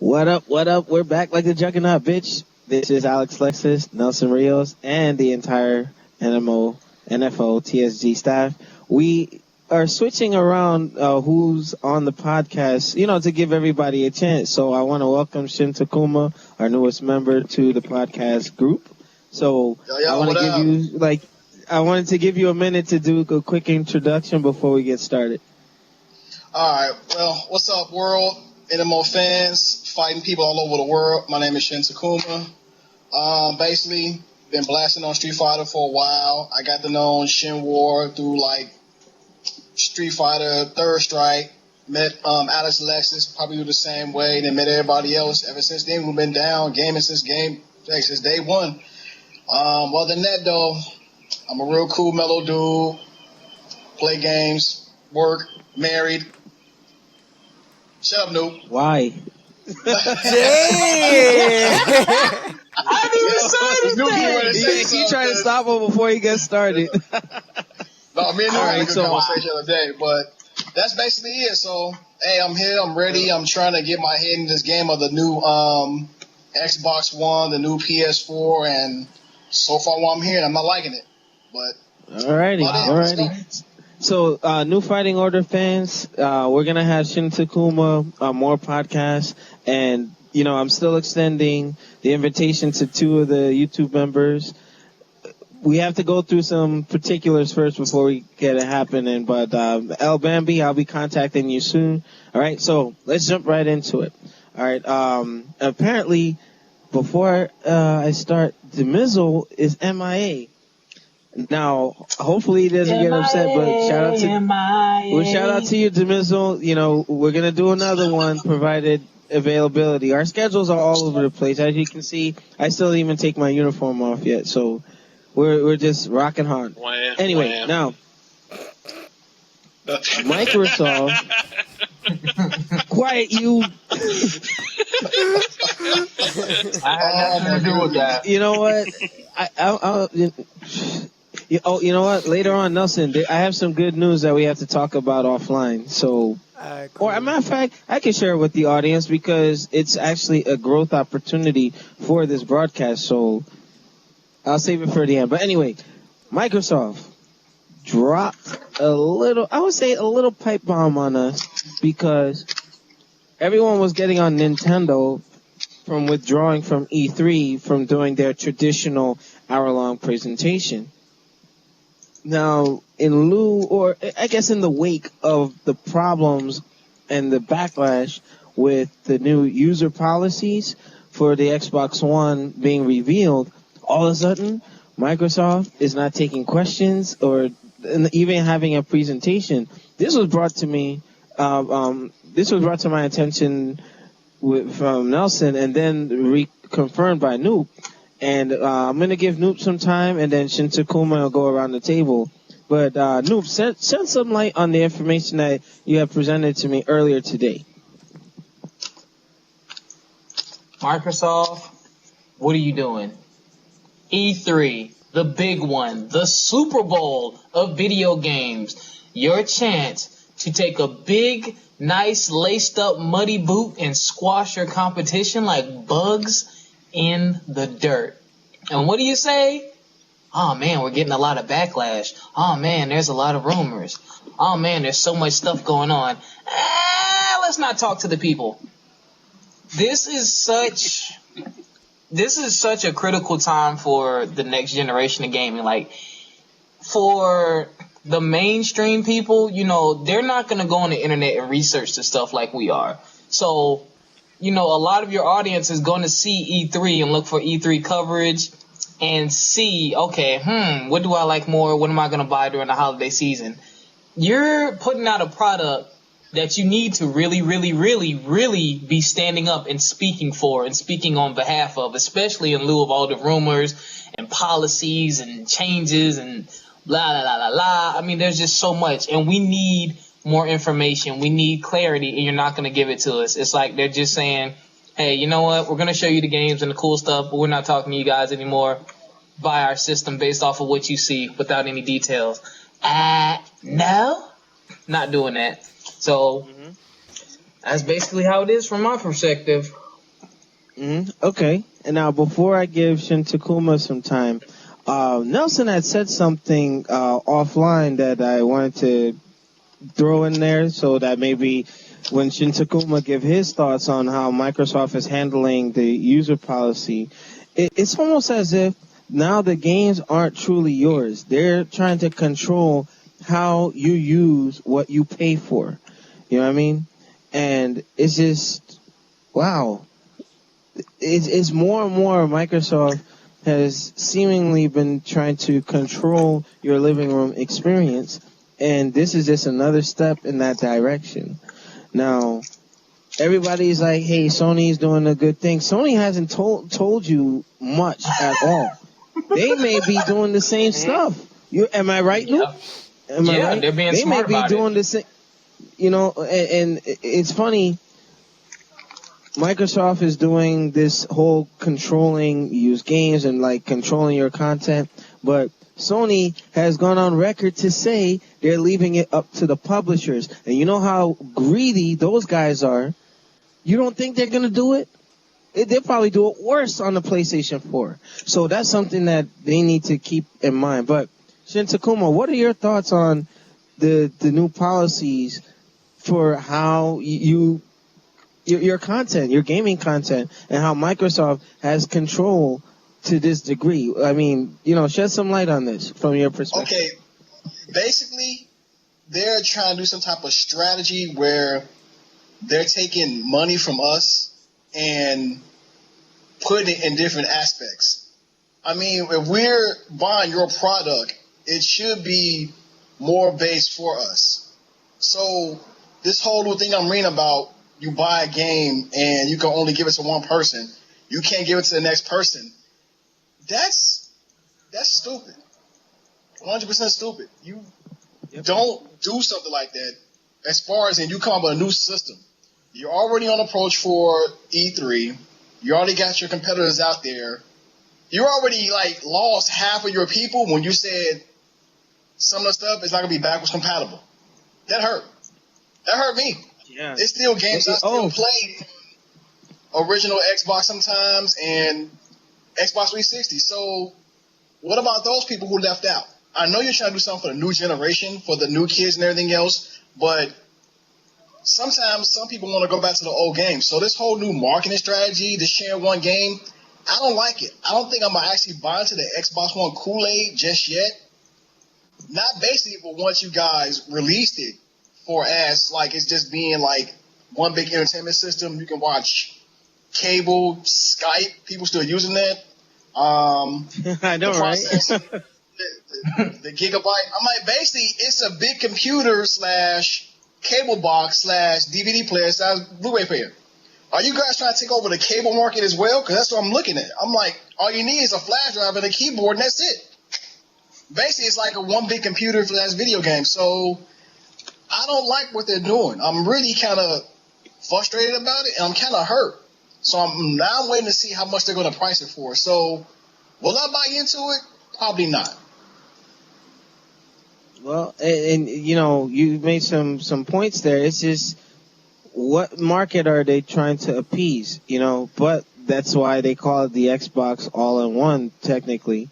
What up? What up? We're back like the juggernaut, bitch. This is Alex Lexus, Nelson Rios, and the entire NFO TSG staff. We are switching around who's on the podcast, to give everybody a chance. So I want to welcome Shin Takuma, our newest member, to the podcast group. So I wanted to give you a minute to do a quick introduction before we get started. All right. Well, what's up, world? NMO fans, fighting people all over the world. My name is Shin Takuma. Basically, been blasting on Street Fighter for a while. I got to know Shin War through Street Fighter Third Strike. Met Alex Lexus probably the same way. Then met everybody else. Ever since then, we've been down gaming since day one. Other than that, though, I'm a real cool, mellow dude. Play games, work, married. Shut up, noob. Why? Damn! I didn't even say He trying to stop him before he gets started. No, me and Noob had a good conversation the other day, but that's basically it. So, hey, I'm here, I'm ready. I'm trying to get my head in this game of the new Xbox One, the new PS4, and so far while I'm here, I'm not liking it. But Alrighty. So, New Fighting Order fans, we're going to have Shin Takuma, more podcasts, and, I'm still extending the invitation to 2 of the YouTube members. We have to go through some particulars first before we get it happening, but, El Bambi, I'll be contacting you soon. Alright, so let's jump right into it. Alright, apparently, before, I start, Demizzle is MIA. Now, hopefully he doesn't get upset, but shout out to you, Demizzle. We're going to do another one, provided availability. Our schedules are all over the place. As you can see, I still didn't even take my uniform off yet, so we're just rocking hard. Anyway, now, Microsoft, quiet you. I had nothing to do with that. You know what? You know what? Later on, Nelson, I have some good news that we have to talk about offline. So, cool. Or, as a matter of fact, I can share it with the audience because it's actually a growth opportunity for this broadcast. So, I'll save it for the end. But anyway, Microsoft dropped a little pipe bomb on us because everyone was getting on Nintendo from withdrawing from E3 from doing their traditional hour-long presentation. Now, in the wake of the problems and the backlash with the new user policies for the Xbox One being revealed, all of a sudden, Microsoft is not taking questions or even having a presentation. This was brought to me, this was brought to my attention from Nelson and then reconfirmed by Noob. And I'm going to give Noob some time, and then Shin Takuma will go around the table. But Noob, shed some light on the information that you have presented to me earlier today. Microsoft, what are you doing? E3, the big one, the Super Bowl of video games. Your chance to take a big, nice, laced-up muddy boot and squash your competition like bugs in the dirt. And what do you say? Oh man, we're getting a lot of backlash. Oh man, there's a lot of rumors. Oh man, there's so much stuff going on. Let's not talk to the people. This is such a critical time for the next generation of gaming. Like, for the mainstream people, they're not going to go on the internet and research the stuff like we are. So, a lot of your audience is going to see E3 and look for E3 coverage and see, okay, what do I like more? What am I going to buy during the holiday season? You're putting out a product that you need to really, really, really, really be standing up and speaking for and speaking on behalf of, especially in lieu of all the rumors and policies and changes and blah, blah, blah, blah, blah. I mean, there's just so much, and we need more information. We need clarity, and you're not going to give it to us. It's like they're just saying, hey, you know what? We're going to show you the games and the cool stuff, but we're not talking to you guys anymore. Buy our system based off of what you see without any details. No, not doing that. So that's basically how it is from my perspective. Okay. And now, before I give Shin Takuma some time, Nelson had said something offline that I wanted to throw in there so that maybe when Shin Takuma give his thoughts on how Microsoft is handling the user policy, it's almost as if now the games aren't truly yours. They're trying to control how you use what you pay for. You know what I mean? And it's just, wow. It's more and more Microsoft has seemingly been trying to control your living room experience, and this is just another step in that direction. Now, everybody's like, "Hey, Sony's doing a good thing." Sony hasn't told you much at all. They may be doing the same stuff. Am I right, Luke? Am I right? They're being they may smart be about doing it. the same. And it's funny. Microsoft is doing this whole controlling use games and like controlling your content, but Sony has gone on record to say they're leaving it up to the publishers. And you know how greedy those guys are. You don't think they're going to do it? They'll probably do it worse on the PlayStation 4. So that's something that they need to keep in mind. But Shin Takuma, what are your thoughts on the new policies for how your content, your gaming content, and how Microsoft has control to this degree? I mean, shed some light on this from your perspective. Okay, basically, they're trying to do some type of strategy where they're taking money from us and putting it in different aspects. I mean, if we're buying your product, it should be more based for us. So this whole new thing I'm reading about, you buy a game and you can only give it to one person. You can't give it to the next person. That's stupid. 100% stupid. You don't do something like that. As far as you come up with a new system, you're already on approach for E3. You already got your competitors out there. You already lost half of your people when you said some of the stuff is not gonna be backwards compatible. That hurt. That hurt me. Yeah. It's still games I still play original Xbox sometimes and Xbox 360. So what about those people who left out? I know you're trying to do something for the new generation, for the new kids and everything else, but sometimes some people want to go back to the old games. So this whole new marketing strategy, to share one game, I don't like it. I don't think I'm going to actually buy into the Xbox One Kool-Aid just yet. Not basically, but once you guys released it for as it's just being one big entertainment system. You can watch cable, Skype. People still using that. I know, the process, right? the gigabyte. I'm like, basically, it's a big computer / cable box / DVD player / Blu-ray player. Are you guys trying to take over the cable market as well? Because that's what I'm looking at. I'm like, all you need is a flash drive and a keyboard, and that's it. Basically, it's like a one big computer for that video game. So I don't like what they're doing. I'm really kind of frustrated about it, and I'm kind of hurt. So I'm waiting to see how much they're going to price it for. So will I buy into it? Probably not. Well, and you made some points there. It's just, what market are they trying to appease? But that's why they call it the Xbox All-in-One, technically.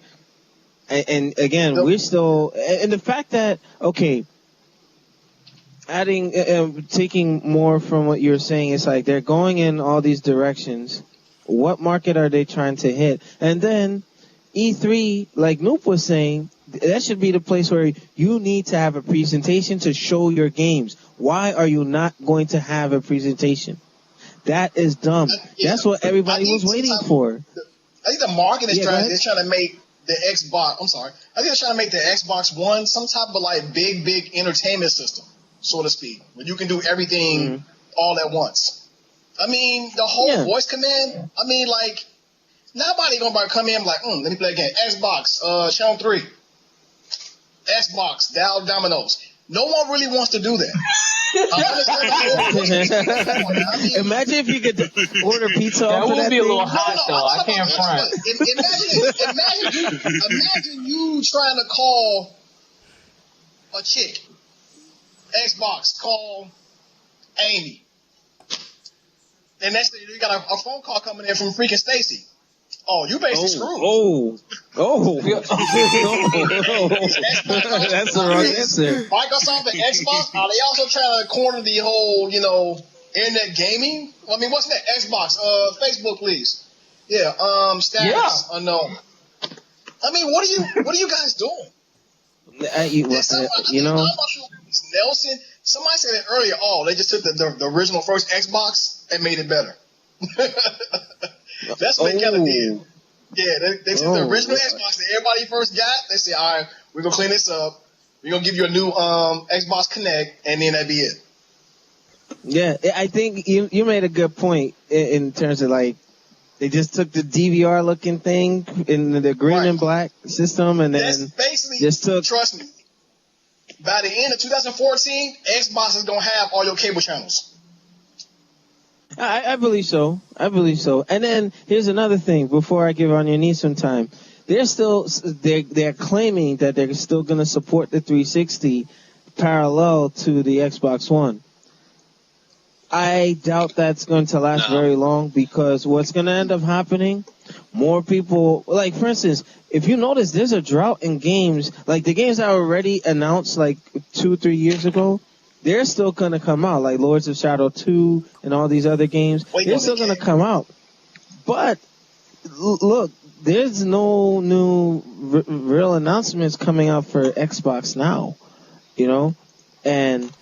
And again, we're still, and the fact that, okay, taking more from what you're saying, it's like they're going in all these directions. What market are they trying to hit? And then E3, like Noop was saying, that should be the place where you need to have a presentation to show your games. Why are you not going to have a presentation? That is dumb. That's what everybody was waiting for. I think the marketing strategy is trying to make the Xbox. I'm sorry. I think they're trying to make the Xbox One some type of big entertainment system, so to speak, where you can do everything all at once. I mean, the whole voice command. I mean, nobody gonna come in let me play a game. Xbox, channel 3. Xbox, dial dominoes. No one really wants to do that. Imagine if you could order pizza off of that. That would be a little thing. hot, though. I can't front. Imagine you trying to call a chick. Xbox, call Amy. And next thing you got a phone call coming in from freaking Stacy. Oh, you basically screwed. That's the wrong answer. Microsoft and Xbox, are they also trying to corner the whole, internet gaming? I mean, what's that? Xbox, Facebook, please. Yeah, status unknown. I mean, what are you guys doing? Nelson, somebody said it earlier. Oh, they just took the original first Xbox and made it better. That's what they kind of did. Yeah, they took the original Xbox that everybody first got. They said, all right, we're going to clean this up. We're going to give you a new Xbox Connect, and then that'd be it. Yeah, I think you made a good point in terms of, like, they just took the DVR looking thing in the green and black system, and then just took. Trust me, by the end of 2014, Xbox is gonna have all your cable channels. I believe so. And then here's another thing. Before I give on your knee some time, they're claiming that they're still gonna support the 360 parallel to the Xbox One. I doubt that's going to last very long, because what's going to end up happening, more people, like, for instance, if you notice, there's a drought in games, like the games that were already announced like 2-3 years ago, they're still going to come out, like Lords of Shadow 2 and all these other games. They're still going to come out. But, look, there's no new real announcements coming out for Xbox now, and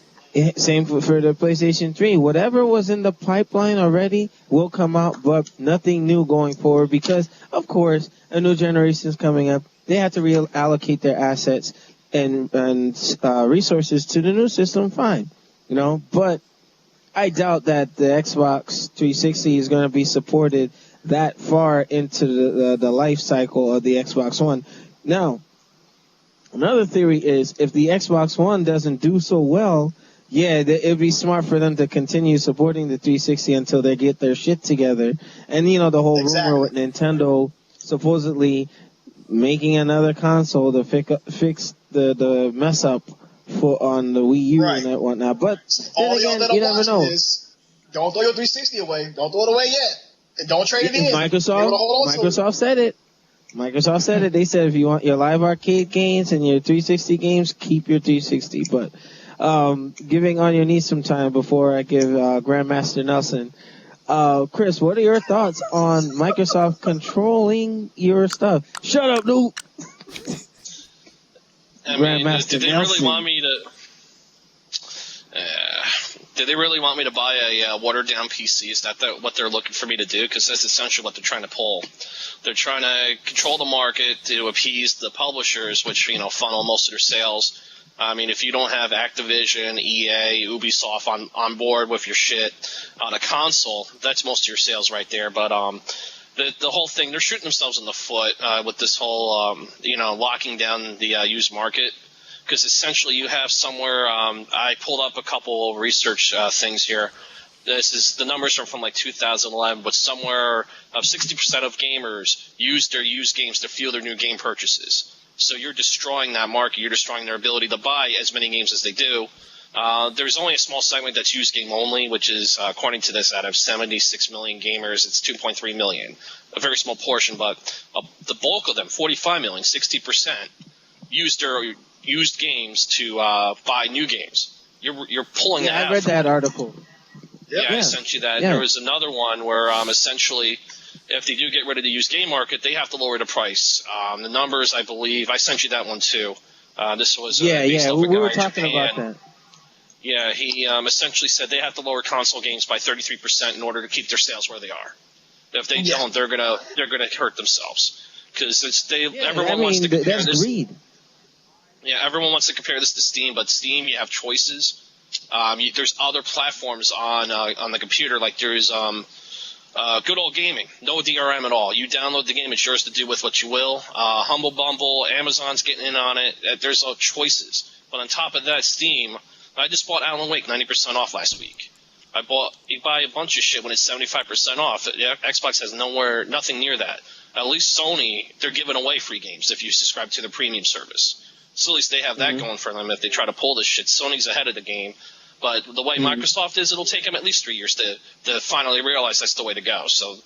same for the PlayStation 3. Whatever was in the pipeline already will come out, but nothing new going forward, because, of course, a new generation is coming up. They have to reallocate their assets and resources to the new system, fine. But I doubt that the Xbox 360 is going to be supported that far into the life cycle of the Xbox One. Now, another theory is, if the Xbox One doesn't do so well, it'd be smart for them to continue supporting the 360 until they get their shit together. And, the whole rumor with Nintendo supposedly making another console to fix the mess up on the Wii U and whatnot. But then again, you never know. Don't throw your 360 away. Don't throw it away yet. And don't trade it in. Microsoft said it. Microsoft said it. They said if you want your live arcade games and your 360 games, keep your 360. But giving on your knees some time before I give Grandmaster Nelson. Chris, what are your thoughts on Microsoft controlling your stuff? Shut up, dude. Grandmaster did they Nelson. Really want me to? Did they really want me to buy a watered-down PC? Is that what they're looking for me to do? Because that's essentially what they're trying to pull. They're trying to control the market to appease the publishers, which funnel most of their sales. I mean, if you don't have Activision, EA, Ubisoft on board with your shit on a console, that's most of your sales right there. But the whole thing, they're shooting themselves in the foot with this whole, locking down the used market. Because essentially you have somewhere, I pulled up a couple research things here. The numbers are from like 2011, but somewhere 60% of gamers use their used games to fuel their new game purchases. So you're destroying that market. You're destroying their ability to buy as many games as they do. There's only a small segment that's used game only, which is, according to this, out of 76 million gamers, it's 2.3 million. A very small portion, but the bulk of them, 45 million, 60%, use their used games to buy new games. You're pulling that out. I read that article. Yeah, I sent you that. Yeah. There was another one where essentially, if they do get rid of the used game market, they have to lower the price. The numbers, I believe, I sent you that one too. This was we were talking about that. Yeah, he essentially said they have to lower console games by 33% in order to keep their sales where they are. If they don't, they're gonna hurt themselves because everyone wants to compare this. Greed. Yeah, everyone wants to compare this to Steam, but Steam, you have choices. There's other platforms on the computer, like there's good old gaming, no DRM at all. You download the game, it's yours to do with what you will. Humble Bumble, Amazon's getting in on it. There's choices. But on top of that, Steam, I just bought Alan Wake 90% off last week. You buy a bunch of shit when it's 75% off. Xbox has nothing near that. At least Sony, they're giving away free games if you subscribe to the premium service. So at least they have that going for them if they try to pull this shit. Sony's ahead of the game. But the way Microsoft is, it'll take them at least 3 years to finally realize that's the way to go. So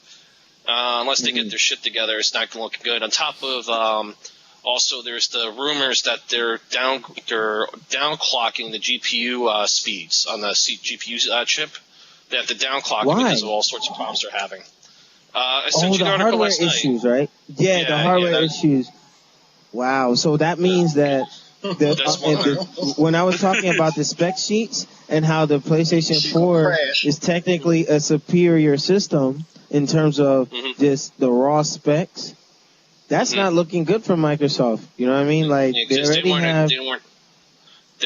unless they get their shit together, it's not going to look good. On top of also, there's the rumors that they're downclocking the GPU speeds on the GPU chip. They have to downclock it because of all sorts of problems they're having. I sent you the article hardware last night. issues, right? Yeah, the hardware issues. Wow. So that means that when I was talking about the spec sheets and how the PlayStation 4 is technically a superior system in terms of just the raw specs, that's not looking good for Microsoft. You know what I mean? Like they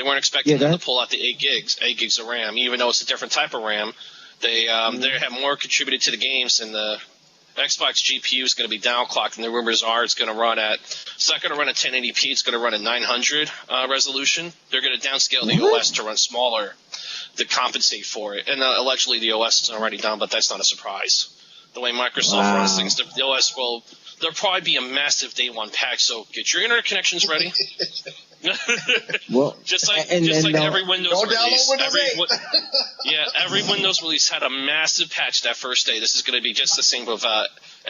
weren't expecting them to pull out the 8 gigs of RAM, even though it's a different type of RAM. They have more contributed to the games, and the Xbox GPU is going to be downclocked, and the rumors are it's not going to run at 1080p. It's going to run at 900 resolution. They're going to downscale the OS to run smaller to compensate for it. And allegedly the OS is already done, but that's not a surprise. The way Microsoft runs things, the OS there'll probably be a massive day one patch. So get your internet connections ready. Well, just like every Windows release, every Windows release had a massive patch that first day. This is going to be just the same with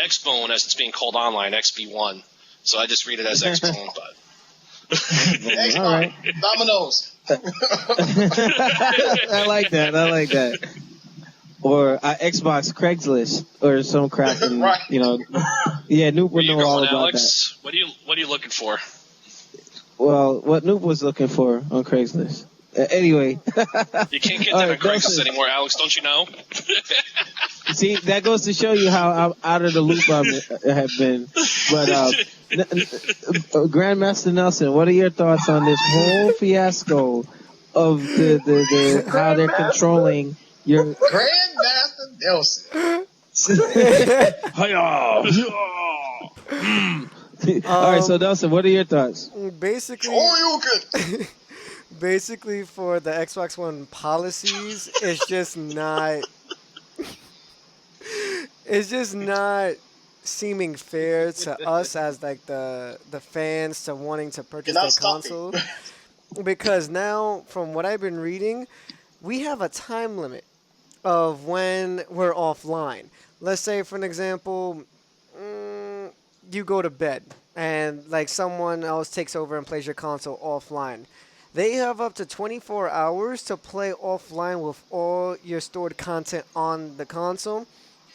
Xbone, as it's being called online, XB1. So I just read it as Xbone, but Xbone, all right. Dominoes. I like that. Or Xbox Craigslist or some crap, and right. Noop would know all about Alex? That. What are you looking for? Well, what Noop was looking for on Craigslist. Anyway. You can't get that on Craigslist anymore, Alex, don't you know? See, that goes to show you how out of the loop I have been. But Grandmaster Nelson, what are your thoughts on this whole fiasco of the how they're controlling your Grandmaster Nelson? All right, so Nelson, what are your thoughts? Basically, basically for the Xbox One policies, it's just not seeming fair to us as like the fans to wanting to purchase their console. Because now, from what I've been reading, we have a time limit of when we're offline. Let's say, for an example, you go to bed and like someone else takes over and plays your console offline. They have up to 24 hours to play offline with all your stored content on the console.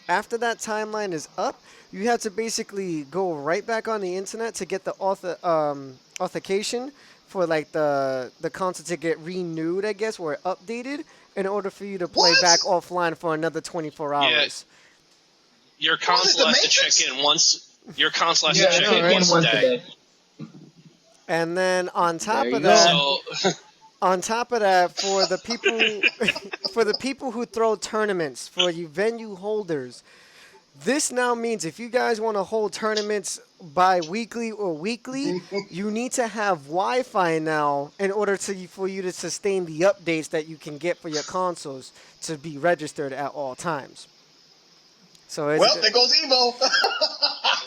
After that timeline is up, you have to basically go right back on the internet to get the authentication for like the console to get renewed, I guess, or updated in order for you to play back offline for another 24 hours. Your console has to check in once. Your console has to check in once a day. And then on top of that, for the people who throw tournaments, for you venue holders, this now means if you guys want to hold tournaments bi-weekly or weekly, you need to have Wi-Fi now in order for you to sustain the updates that you can get for your consoles to be registered at all times. So there goes Evo.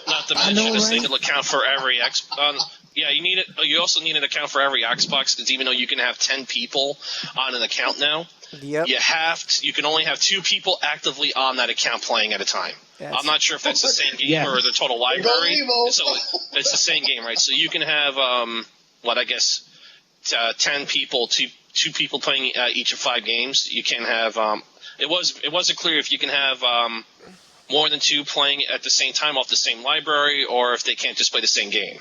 Not to mention, this thing will account for every you need it. You also need an account for every Xbox, because even though you can have 10 people on an account now, you can only have 2 people actively on that account playing at a time. I'm not sure if that's the same game or the total library. So it's the same game, right? So you can have 10 people, two people playing each of 5 games. You can have it wasn't clear if you can have more than 2 playing at the same time off the same library, or if they can't just play the same game.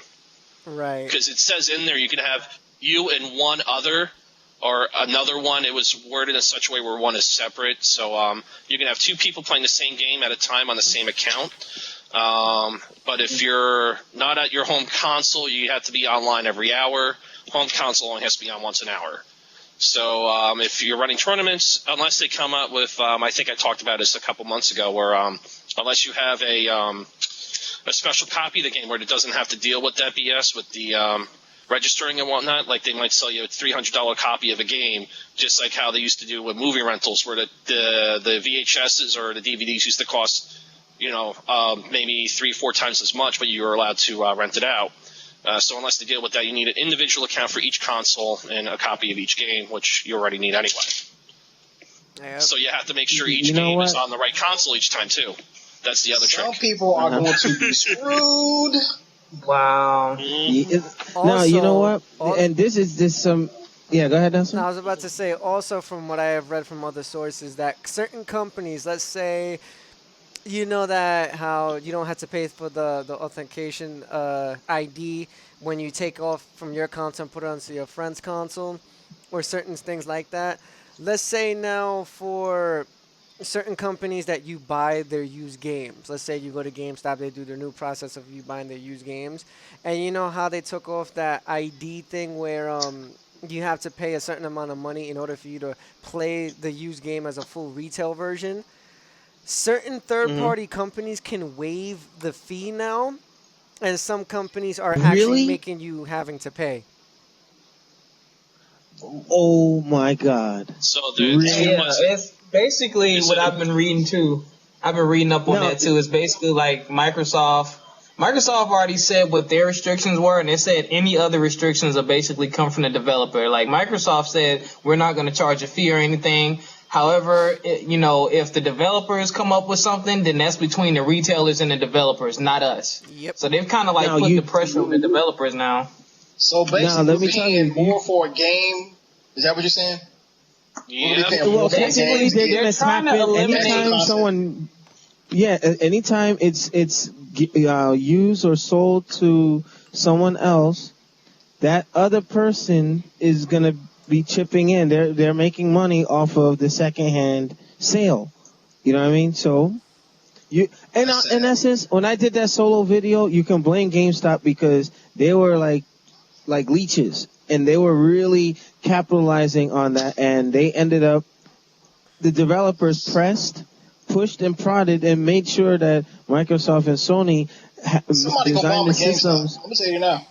Right. Because it says in there you can have you and one other, or another one. It was worded in such a way where one is separate. So you can have 2 people playing the same game at a time on the same account. But if you're not at your home console, you have to be online every hour. Home console only has to be on once an hour. So if you're running tournaments, unless they come out with, I think I talked about this a couple months ago, where unless you have a special copy of the game where it doesn't have to deal with that BS with the registering and whatnot, like they might sell you a $300 copy of a game, just like how they used to do with movie rentals, where the VHSs or the DVDs used to cost, maybe 3-4 times as much, but you were allowed to rent it out. So unless they deal with that, you need an individual account for each console and a copy of each game, which you already need anyway. Yep. So you have to make sure each You know game is what? on the right console each time too. That's the other Some trick. people are going to be screwed. Wow. Now you know what? Also, And this is just some. Yeah, go ahead, Nelson. I was about to say, also from what I have read from other sources, that certain companies, let's say, you know that how you don't have to pay for the authentication ID when you take off from your console and put it onto your friend's console, or certain things like that. Let's say now for certain companies that you buy their used games. Let's say you go to GameStop, they do their new process of you buying their used games, and you know how they took off that ID thing where you have to pay a certain amount of money in order for you to play the used game as a full retail version. Certain third-party companies can waive the fee now, and some companies are actually Really? making you having to pay. Oh my God! So Really? Yeah, it's basically Is what it- I've been reading too. I've been reading up on No. that too. It's basically like Microsoft. Microsoft already said what their restrictions were, and they said any other restrictions are basically come from the developer. Like Microsoft said, we're not going to charge a fee or anything. However, if the developers come up with something, then that's between the retailers and the developers, not us. Yep. So they've kind of like Now put you- the pressure on the developers now. So basically, let me you're tell paying you, more for a game. Is that what you're saying? Yeah. Well, technically, they're They're gonna trying tap to in eliminate anytime content. someone. Yeah, anytime it's used or sold to someone else, that other person is gonna be chipping in. They're making money off of the secondhand sale. You know what I mean? So in essence, when I did that solo video, you can blame GameStop because they were like leeches, and they were really capitalizing on that, and they ended up, the developers pushed and prodded and made sure that Microsoft and Sony Somebody gonna bomb designed the a GameStop. systems. Let me tell you now.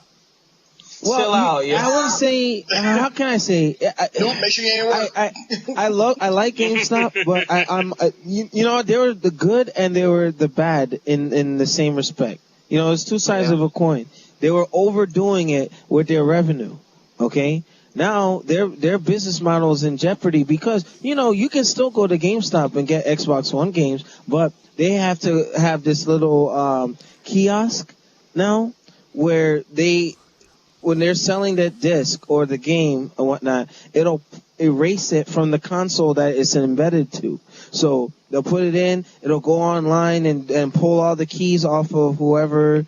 Well, Chill out, yeah. I wouldn't say. How can I say? Don't make sure you ain't work. I like GameStop, but I'm you know, they were the good and they were the bad in the same respect. You know, it's two sides Yeah. of a coin. They were overdoing it with their revenue. Okay, now their business model is in jeopardy because you can still go to GameStop and get Xbox One games, but they have to have this little kiosk now where when they're selling that disc or the game or whatnot, it'll erase it from the console that it's embedded to. So they'll put it in, it'll go online and pull all the keys off of whoever,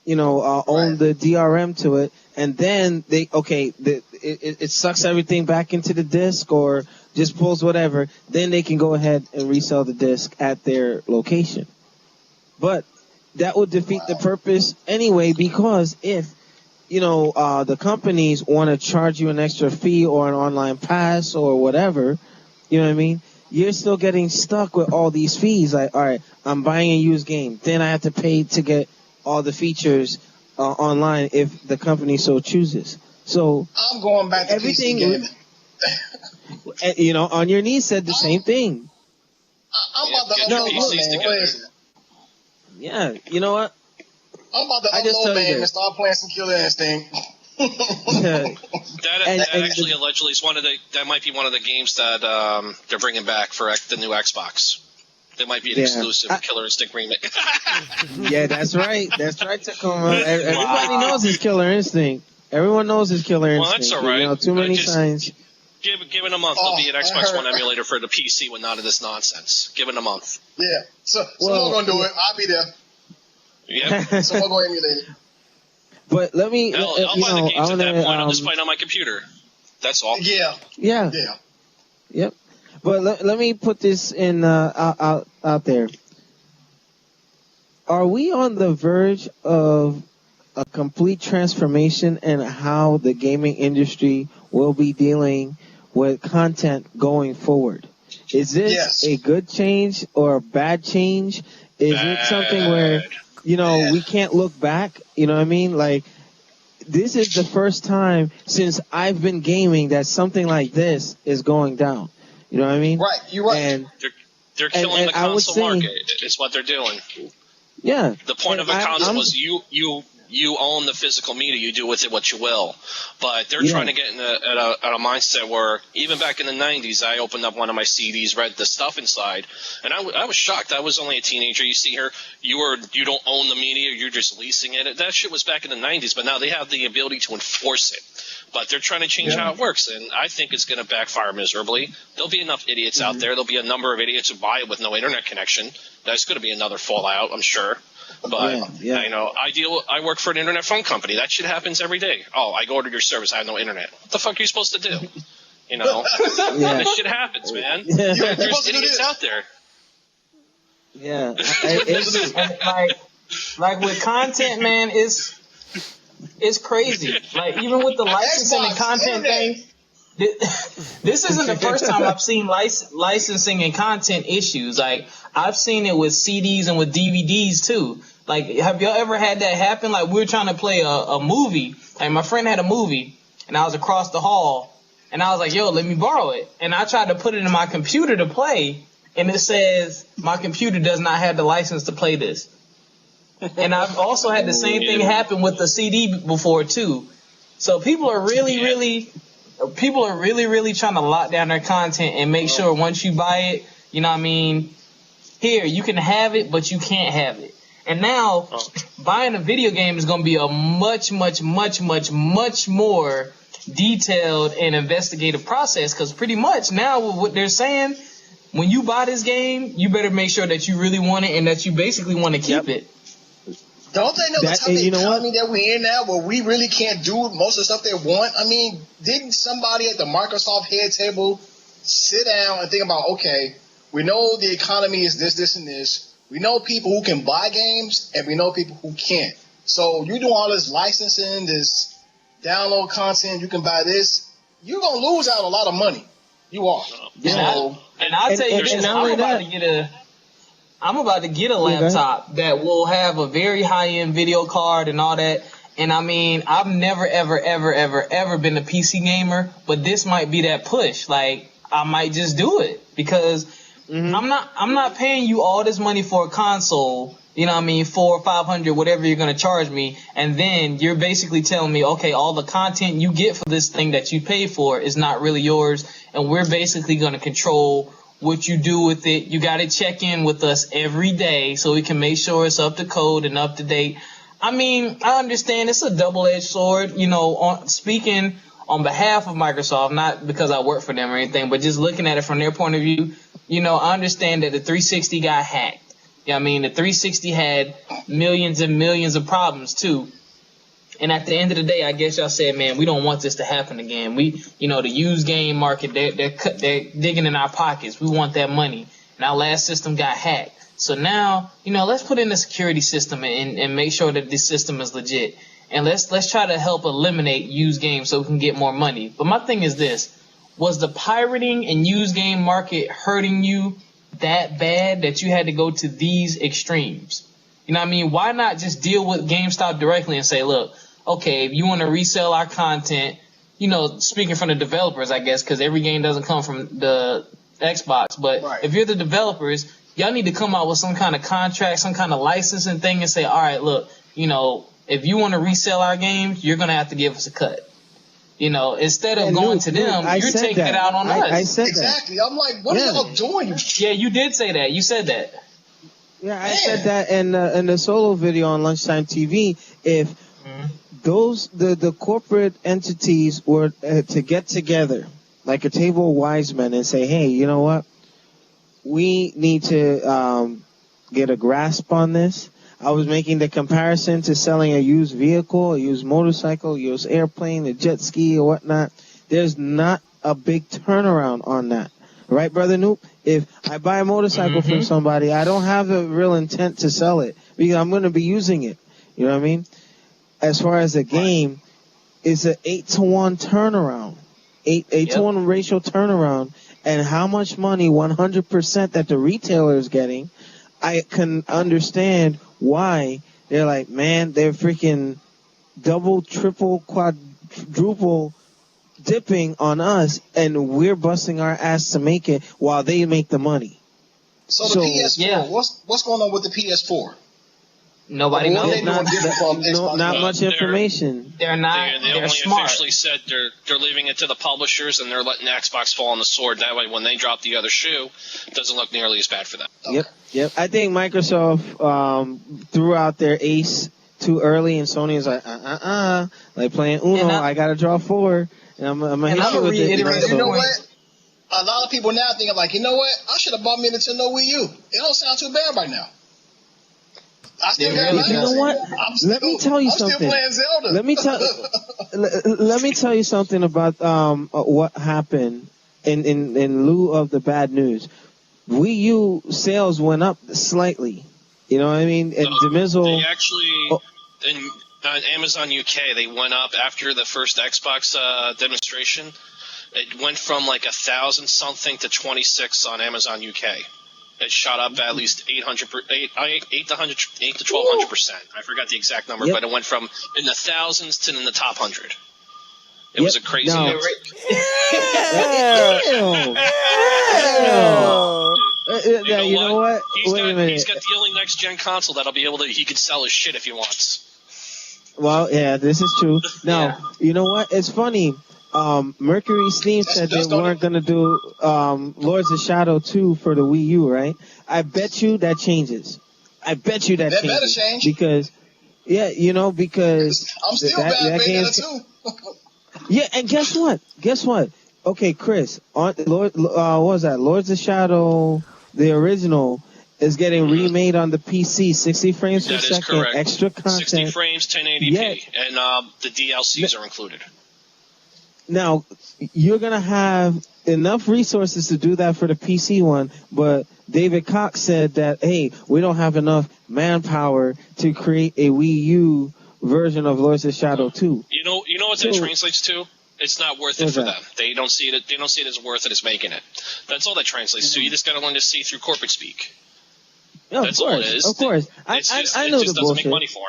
owned the DRM to it. And then it sucks everything back into the disc or just pulls whatever. Then they can go ahead and resell the disc at their location. But that would defeat the purpose anyway, because if the companies want to charge you an extra fee or an online pass or whatever, you know what I mean? You're still getting stuck with all these fees. Like, all right, I'm buying a used game. Then I have to pay to get all the features online if the company so chooses. So I'm going back to everything, PC gaming. On Your Knees said the same thing. I'm about to Get your upload my PCs man. together. What is it? Yeah, you know what? I'm about to I just upload tell you man and this. start playing some Killer Instinct. That And actually allegedly is that might be one of the games that they're bringing back for the new Xbox. That might be an exclusive Killer Instinct remake. Yeah, that's right. That's right, Tacoma. Everybody knows his Killer Instinct. Everyone knows his Killer Well, Instinct. that's all right. Too many Just signs. Give it a month. There'll be an Xbox One emulator for the PC with none of this nonsense. Give it a month. Yeah. So someone gonna do it. I'll be there. Yep. Someone gonna emulate it. But let me, I'll buy the games at that point. I'll just play it on my computer. That's all. Yeah. Yeah. Yep. But let me put this in out there. Are we on the verge of a complete transformation in how the gaming industry will be dealing with content going forward? Is this a good change or a bad change? Is it something where, we can't look back? You know what I mean? Like, this is the first time since I've been gaming that something like this is going down. You know what I mean? Right, you're right. And they're killing the console market. It's what they're doing. Yeah. The point of a console was you you own the physical media. You do with it what you will. But they're trying to get in a mindset where even back in the 90s, I opened up one of my CDs, read the stuff inside, and I was shocked. I was only a teenager. You see here, you don't own the media. You're just leasing it. That shit was back in the 90s, but now they have the ability to enforce it. But they're trying to change how it works, and I think it's going to backfire miserably. There'll be enough idiots out there. There'll be a number of idiots who buy it with no internet connection. That's going to be another fallout, I'm sure. But I work for an internet phone company. That shit happens every day. Oh, I go to your service. I have no internet. What the fuck are you supposed to do? This shit happens, man. There's idiots out there. Yeah, like with content, man, it's crazy. Like even with the licensing and content thing, this isn't the first time I've seen licensing and content issues. Like I've seen it with CDs and with DVDs too. Like, have y'all ever had that happen? Like we were trying to play a movie, and my friend had a movie, and I was across the hall, and I was like, "Yo, let me borrow it." And I tried to put it in my computer to play, and it says my computer does not have the license to play this. And I've also had the same thing happen with the CD before too. So people are really trying to lock down their content and make sure once you buy it, you know what I mean, here, you can have it, but you can't have it. And now, buying a video game is going to be a much more detailed and investigative process, because pretty much now with what they're saying, when you buy this game, you better make sure that you really want it and that you basically want to keep it. Don't they know the type of economy that we're in now where we really can't do most of the stuff they want? I mean, didn't somebody at the Microsoft head table sit down and think about, okay, we know the economy is this, and this. We know people who can buy games, and we know people who can't. So you do all this licensing, this download content, you can buy this. You're going to lose out a lot of money. You are. And I'll tell you this, I'm about to get a laptop that will have a very high-end video card and all that. And I mean, I've never, ever been a PC gamer, but this might be that push. Like, I might just do it because I'm not paying you all this money for a console, you know what I mean, $400 or $500, whatever you're going to charge me. And then you're basically telling me, okay, all the content you get for this thing that you pay for is not really yours. And we're basically going to control what you do with it. You got to check in with us every day so we can make sure it's up to code and up to date. I mean, I understand it's a double-edged sword, you know, speaking on behalf of Microsoft, not because I work for them or anything, but just looking at it from their point of view. You know, I understand that the 360 got hacked. You know what I mean? The 360 had millions and millions of problems too. And at the end of the day, I guess y'all said, man, we don't want this to happen again. We, you know, the used game market, they're digging in our pockets. We want that money. And our last system got hacked. So now, you know, let's put in a security system and make sure that this system is legit. And let's try to help eliminate used games so we can get more money. But my thing is this. Was the pirating and used game market hurting you that bad that you had to go to these extremes? You know what I mean? Why not just deal with GameStop directly and say, look, okay, if you want to resell our content, you know, speaking from the developers, I guess, because every game doesn't come from the Xbox. But if you're the developers, y'all need to come out with some kind of contract, some kind of licensing thing and say, all right, look, you know, if you want to resell our games, you're going to have to give us a cut. You know, instead of going to them, you're taking it out on us. I said exactly. I'm like, what are y'all doing? Yeah, you did say that. You said that. Yeah, I said that in the solo video on Lunchtime TV. If the corporate entities were to get together like a table of wise men and say, hey, you know what? We need to get a grasp on this. I was making the comparison to selling a used vehicle, a used motorcycle, a used airplane, a jet ski, or whatnot. There's not a big turnaround on that. Right, Brother Noop? If I buy a motorcycle from somebody, I don't have a real intent to sell it because I'm going to be using it. You know what I mean? As far as the game, it's an 8-to-1 turnaround. 8-to-1 ratio turnaround. And how much money, 100% that the retailer is getting, I can understand why they're like, man, they're freaking double, triple, quadruple dipping on us, and we're busting our ass to make it while they make the money. So the PS4, what's going on with the PS4? Nobody What knows. they doing different from Xbox not One? much information. They're not. They They're only smart. officially said they're leaving it to the publishers and they're letting Xbox fall on the sword. That way, when they drop the other shoe, it doesn't look nearly as bad for them. Yep. I think Microsoft threw out their ace too early, and Sony is like, like playing Uno. I gotta draw 4, and I'm gonna hit you with it. You know what? A lot of people now thinking like, you know what? I should have bought me a Nintendo Wii U. It don't sound too bad right now. I still got You know what? Let me tell you something. I'm still playing Zelda. Let me tell you something about what happened in lieu of the bad news. Wii U sales went up slightly. You know what I mean? And They actually on Amazon UK they went up after the first Xbox demonstration. It went from like 1,000 something to 26 on Amazon UK. It shot up at least 8 to 1,200%. I forgot the exact number, but it went from in the thousands to in the top 100. It was a crazy number. You know what? Wait a minute. He's got the only next gen console that'll be able to. He could sell his shit if he wants. Well, yeah, this is true. Now, you know what? It's funny. Mercury Steam said they weren't going to do Lords of Shadow 2 for the Wii U, right? I bet you that changes. That changes. Better change. Because, because I'm still that game too. Yeah, and guess what? Okay, Chris, what was that? Lords of Shadow, the original, is getting remade on the PC, 60 frames per second, correct. extra content. 60 frames, 1080p, and the DLCs are included. Now, you're going to have enough resources to do that for the PC one, but David Cox said that, hey, we don't have enough manpower to create a Wii U version of Lords of Shadow 2. You know what that translates to? It's not worth it for them. They don't see it. They don't see it as worth it as making it. That's all that translates to. You just got to learn to see through corporate speak. That's all it is. Of course, I know the bullshit. It just doesn't make money for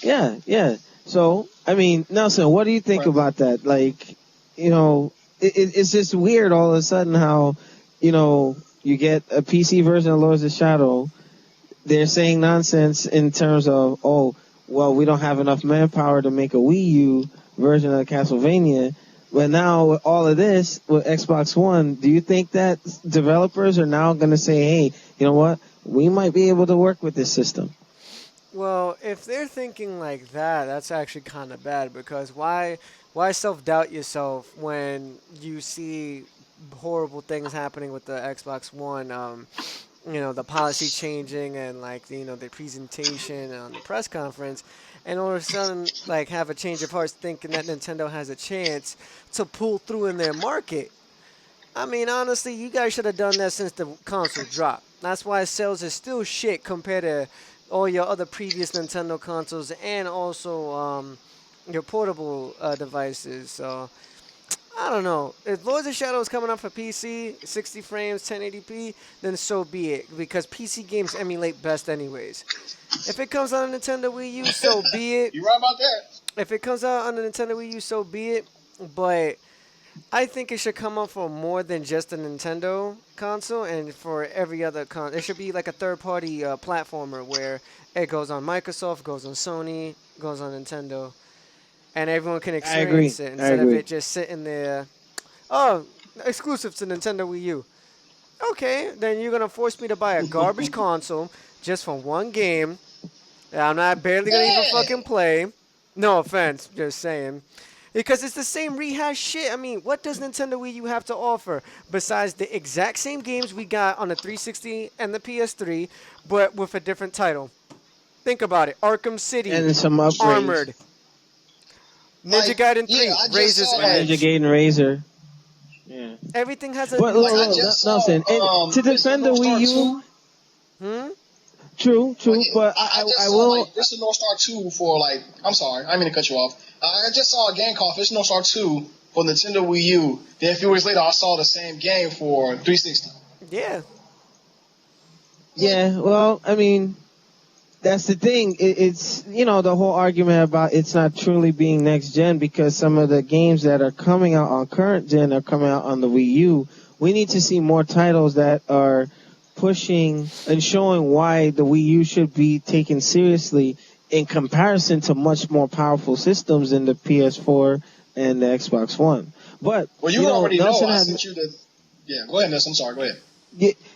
them. Yeah. So, I mean, Nelson, what do you think about that? Like, it's just weird all of a sudden how, you get a PC version of Lords of Shadow. They're saying nonsense in terms of, we don't have enough manpower to make a Wii U version of Castlevania. But now with all of this, with Xbox One, do you think that developers are now going to say, hey, you know what? We might be able to work with this system? Well, if they're thinking like that, that's actually kind of bad, because why self-doubt yourself when you see horrible things happening with the Xbox One, the policy changing and the presentation on the press conference, and all of a sudden have a change of hearts thinking that Nintendo has a chance to pull through in their market. I mean, honestly, you guys should have done that since the console dropped. That's why sales is still shit compared to all your other previous Nintendo consoles and also your portable devices. So, I don't know. If Lords of Shadow is coming up for PC, 60 frames, 1080p, then so be it. Because PC games emulate best anyways. If it comes out on Nintendo Wii U, so be it. You're right about that. If it comes out on the Nintendo Wii U, so be it. But I think it should come out for more than just a Nintendo console and for every other console. It should be like a third-party platformer where it goes on Microsoft, goes on Sony, goes on Nintendo, and everyone can experience it instead of it just sitting there. Oh, exclusive to Nintendo Wii U. Okay, then you're going to force me to buy a garbage console just for one game that I'm not barely going to even fucking play. No offense, just saying. Because it's the same rehash shit. I mean, what does Nintendo Wii U have to offer besides the exact same games we got on the 360 and the PS3, but with a different title? Think about it. Arkham City, and some upgrades. Armored. Ninja Gaiden 3, Razor's Edge. Ninja Gaiden Razor. Yeah. Everything has a... But Nelson, to defend the Wii U... True, but I will... This is North Star 2 for, I'm sorry, I didn't mean to cut you off. I just saw a game called This is North Star 2 for Nintendo Wii U. Then a few weeks later, I saw the same game for 360. Yeah. Yeah, well, I mean... That's the thing. It's, the whole argument about it's not truly being next gen because some of the games that are coming out on current gen are coming out on the Wii U. We need to see more titles that are pushing and showing why the Wii U should be taken seriously in comparison to much more powerful systems in the PS4 and the Xbox One. But well, you already Nelson know. I sent you the. Yeah, go ahead, Nelson. I'm sorry. Go ahead.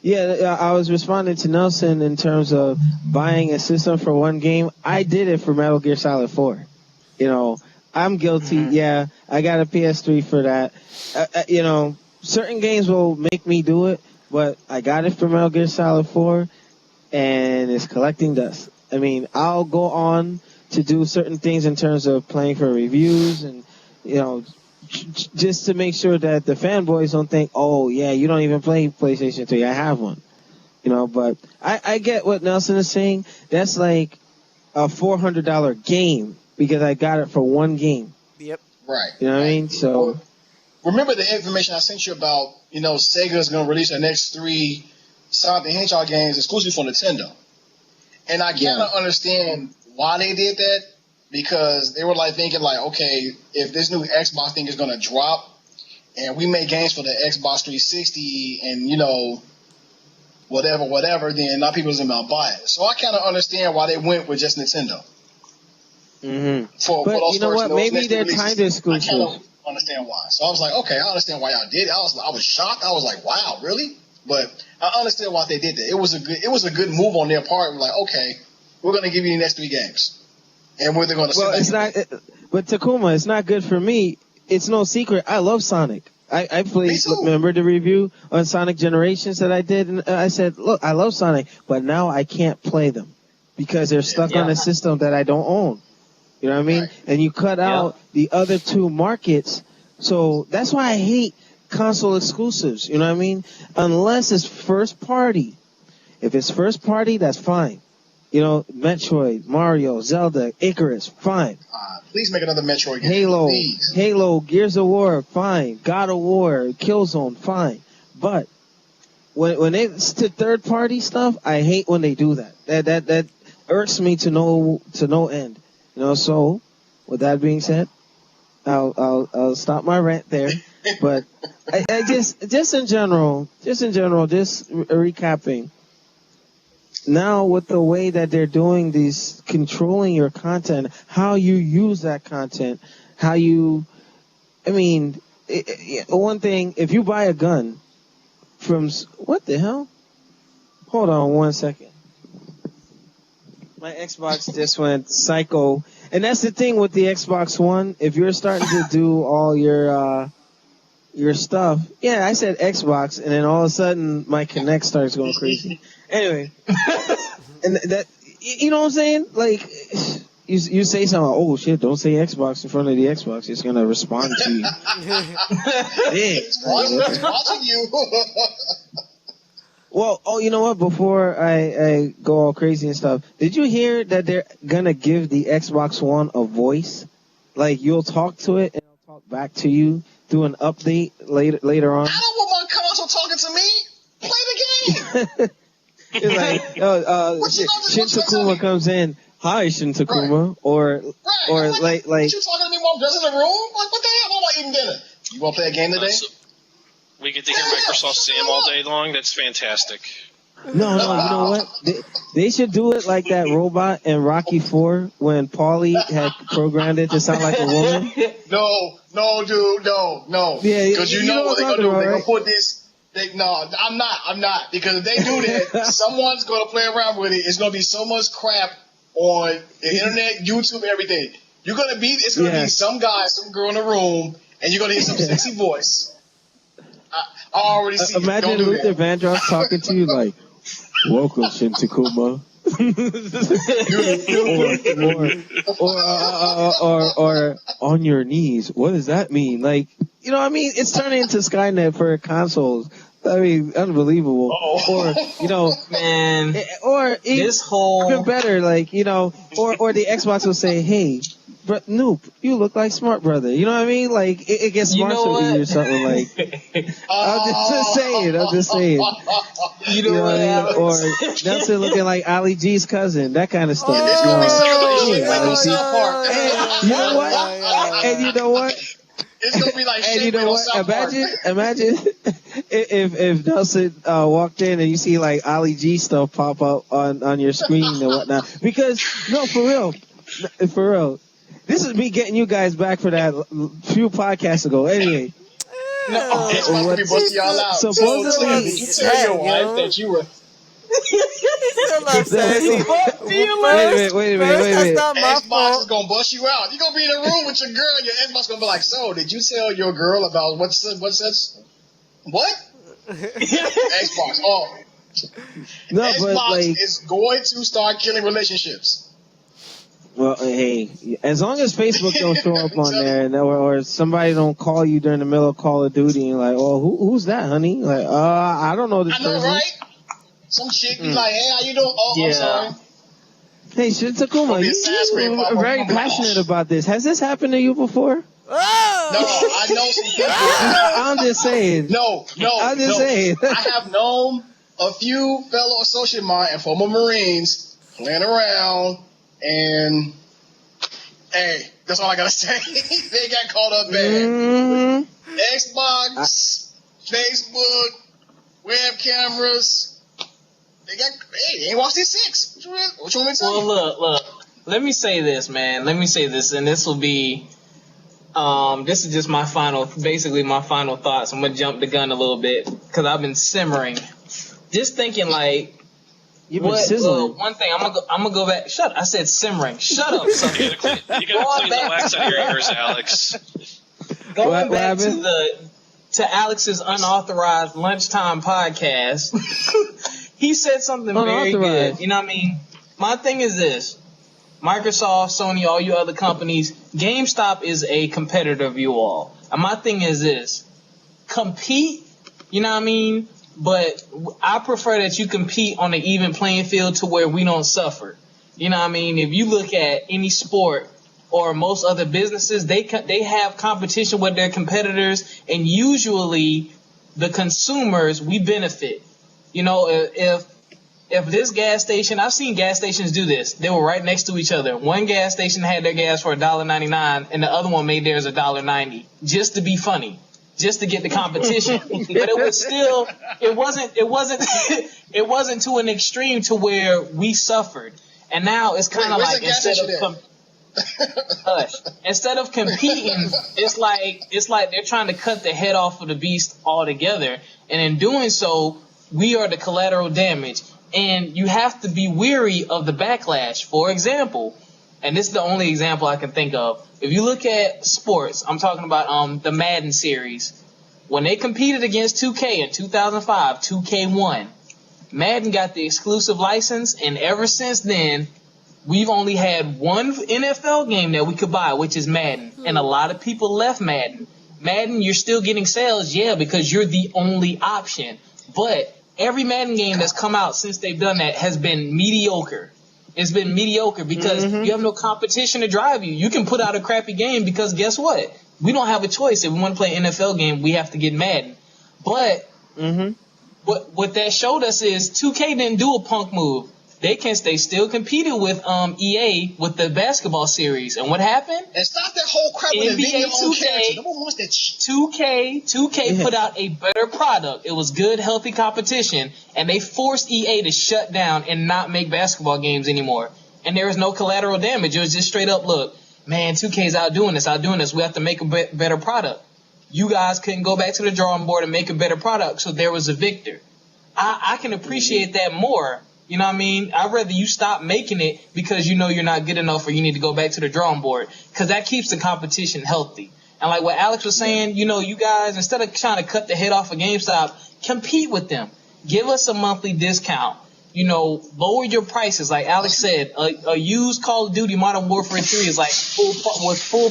Yeah, I was responding to Nelson in terms of buying a system for one game. I did it for Metal Gear Solid 4. You know, I'm guilty. Yeah, I got a PS3 for that. You know, certain games will make me do it, but I got it for Metal Gear Solid 4, and it's collecting dust. I mean, I'll go on to do certain things in terms of playing for reviews and, you know, just to make sure that the fanboys don't think, oh, yeah, you don't even play PlayStation 3. I have one. You know, but I get what Nelson is saying. That's like a $400 game because I got it for one game. Yep. Right. You know what I mean? So remember the information I sent you about, you know, Sega's going to release their next 3 Sonic the Hedgehog games exclusively for Nintendo. And I kind of understand why they did that. Because they were like thinking like, okay, if this new Xbox thing is going to drop and we make games for the Xbox 360 and, you know, whatever, then not people are going to buy it. So I kind of understand why they went with just Nintendo. Mm-hmm. For but those you know what? Maybe they're timed exclusive. I kind of understand why. So I was like, okay, I understand why y'all did it. I was shocked. I was like, wow, really? But I understand why they did that. It was a good move on their part. Like, okay, we're going to give you the next 3 games. And where they're going to it's not. But Takuma, it's not good for me. It's no secret. I love Sonic. I played. Remember the review on Sonic Generations that I did, and I said, look, I love Sonic, but now I can't play them because they're stuck on a system that I don't own. You know what I mean? Right. And you cut out the other 2 markets, so that's why I hate console exclusives. You know what I mean? Unless it's first party. If it's first party, that's fine. You know, Metroid, Mario, Zelda, Icarus, fine. Please make another Metroid game. Halo, Gears of War, fine. God of War, Killzone, fine. But when it's to third party stuff, I hate when they do that. That irks me to no end. You know, so with that being said, I'll stop my rant there. But I just in general, recapping. Now with the way that they're doing these, controlling your content, how you use that content, one thing, if you buy a gun from, what the hell? Hold on 1 second. My Xbox just went psycho. And that's the thing with the Xbox One. If you're starting to do all your stuff, yeah, I said Xbox, and then all of a sudden my Kinect starts going crazy. Anyway, and that, you know what I'm saying? Like, you say something, oh shit, don't say Xbox in front of the Xbox. It's gonna respond to you. It's watching you. Well, you know what? Before I go all crazy and stuff, did you hear that they're gonna give the Xbox One a voice? Like, you'll talk to it and it'll talk back to you through an update later on. I don't want my console talking to me. Play the game. It's like, Shin Takuma comes in. Hi, Shin Takuma. Right. Or like. What you talking to me while I'm dressed in the room? Like, what the hell? I'm not eating dinner. You want to play a game today? We get to hear Microsoft Sam all day long. That's fantastic. No, you know what? They should do it like that robot in Rocky 4 when Paulie had programmed it to sound like a woman. No, dude, no. Yeah, because you know what they're gonna do. They're right? gonna put this. I'm not. Because if they do that, someone's gonna play around with it. It's gonna be so much crap on the internet, YouTube, everything. It's gonna be some guy, some girl in the room, and you're gonna hear some sexy voice. I already see. Imagine Luther Vandross talking to you like, "Welcome, Shin Takuma." or on your knees. What does that mean? Like, you know what I mean? It's turning into Skynet for consoles. I mean, unbelievable. Or, you know, man, or this whole even better, like, you know, or the Xbox will say, "Hey, Noop, you look like Smart Brother." You know what I mean? Like, it gets smarter with you or something. Like, I'm just saying. You know what I mean? Or Nelson looking like Ali G's cousin, that kind of stuff. It's gonna be And you know what? It's gonna be like and you know what? Imagine if Nelson walked in and you see like Ali G stuff pop up on your screen and whatnot. Because no, for real, this is me getting you guys back for that few podcasts ago. Anyway. No, it's about to be busting y'all out. Supposedly, did you tell your wife that you were? He's still upset. Wait a minute. That's not my Xbox fault. is gonna bust you out. You're gonna be in a room with your girl. Your Xbox gonna be like, so did you tell your girl about what's that? What? Xbox. Oh, no, Xbox but like, is going to start killing relationships. well, hey, as long as Facebook don't show up on there, and or somebody don't call you during the middle of Call of Duty and like, oh, who's that, honey? Like, I don't know this I know, person. right? Some chick be like, hey, how you doing? Oh, I'm sorry. Hey, Takuma, you're very passionate about this. Has this happened to you before? Oh! No, I know some people. I'm just saying. No. I'm just saying. I have known a few fellow associate of mine and former Marines playing around, and hey, that's all I gotta say. They got caught up bad. Xbox, Facebook, web cameras. They ain't watched these 6. What you want me to say? Well, look. Let me say this, man. Let me say this, and this will be. This is just my final thoughts. I'm gonna jump the gun a little bit because I've been simmering, just thinking like. You've been sizzling. One thing, I'm gonna go back. I said simmering. Shut up, sucker. You gotta clean the wax out of your ears, Alex. Going back to Alex's unauthorized lunchtime podcast, he said something very good. You know what I mean? My thing is this. Microsoft, Sony, all you other companies, GameStop is a competitor of you all. And my thing is this. Compete, you know what I mean? But I prefer that you compete on an even playing field to where we don't suffer. You know what I mean? If you look at any sport or most other businesses, they have competition with their competitors, and usually the consumers, we benefit. You know, if this gas station, I've seen gas stations do this. They were right next to each other. One gas station had their gas for $1.99, and the other one made theirs $1.90, just to be funny. Just to get the competition, but it was still, it wasn't to an extreme to where we suffered, and now it's kind of like instead of competing, it's like they're trying to cut the head off of the beast altogether, and in doing so, we are the collateral damage, and you have to be weary of the backlash. For example, and this is the only example I can think of. If you look at sports, I'm talking about the Madden series. When they competed against 2K in 2005, 2K won. Madden got the exclusive license, and ever since then, we've only had one NFL game that we could buy, which is Madden. And a lot of people left Madden. Madden, you're still getting sales, yeah, because you're the only option. But every Madden game that's come out since they've done that has been mediocre. It's been mediocre because you have no competition to drive you. You can put out a crappy game because guess what? We don't have a choice. If we want to play an NFL game, we have to get Madden. But what that showed us is 2K didn't do a punk move. They still competed with EA with the basketball series. And what happened? And stop that whole crap with the video 2K. No one wants that shit. 2K put out a better product. It was good, healthy competition, and they forced EA to shut down and not make basketball games anymore. And there was no collateral damage. It was just straight up, look, man, 2K's outdoing this. We have to make a better product. You guys couldn't go back to the drawing board and make a better product, so there was a victor. I can appreciate that more. You know what I mean? I'd rather you stop making it because you know you're not good enough or you need to go back to the drawing board, because that keeps the competition healthy. And like what Alex was saying, you know, you guys, instead of trying to cut the head off of GameStop, compete with them. Give us a monthly discount. You know, lower your prices. Like Alex said, a used Call of Duty Modern Warfare 3 is like full